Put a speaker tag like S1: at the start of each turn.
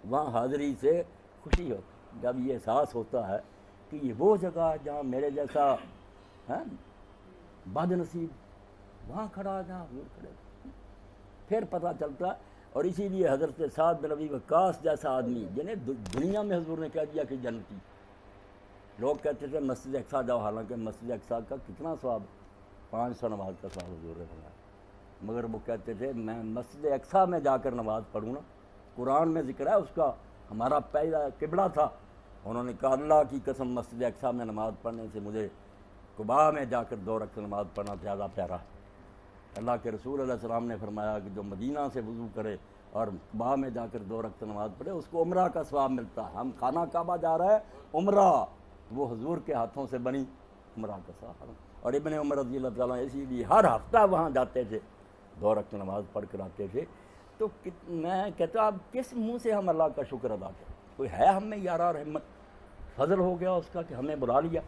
S1: وہاں حاضری سے خوشی ہوتی، جب یہ احساس ہوتا ہے کہ یہ وہ جگہ ہے جہاں میرے جیسا بد نصیب وہاں کھڑا ہے جہاں حضور کھڑے، پھر پتہ چلتا ہے۔ اور اسی لیے حضرت سعد بن ابی وقاص جیسا آدمی جنہیں دنیا میں حضور نے کہہ دیا کہ جنتی، لوگ کہتے تھے مسجد اقصیٰ جاؤ، حالانکہ مسجد اقصیٰ کا کتنا ثواب، 500 نماز کا ثواب حضور نے فرمایا، مگر وہ کہتے تھے میں مسجد اقصیٰ میں جا کر نماز پڑھوں نا، قرآن میں ذکر ہے اس کا، ہمارا پہلا قبلہ تھا، انہوں نے کہا اللہ کی قسم مسجد اقصیٰ میں نماز پڑھنے سے مجھے قباء میں جا کر 2 رکعت نماز پڑھنا زیادہ پیارا ہے۔ اللہ کے رسول علیہ السلام نے فرمایا کہ جو مدینہ سے وضو کرے اور قباء میں جا کر 2 رکعت نماز پڑھے اس کو عمرہ کا ثواب ملتا ہے۔ ہم خانہ کعبہ جا رہے ہیں عمرہ، وہ حضور کے ہاتھوں سے بنی عمرہ کا ثواب۔ اور ابن عمر رضی اللہ تعالیٰ اسی لیے ہر ہفتہ وہاں جاتے تھے، 2 رکعت نماز پڑھ کر آتے تھے۔ تو میں کہتا اب کس منہ سے ہم اللہ کا شکر ادا کریں؟ کوئی ہے ہم میں یارہ اور ہمت، فضل ہو گیا اس کا کہ ہمیں بلا لیا۔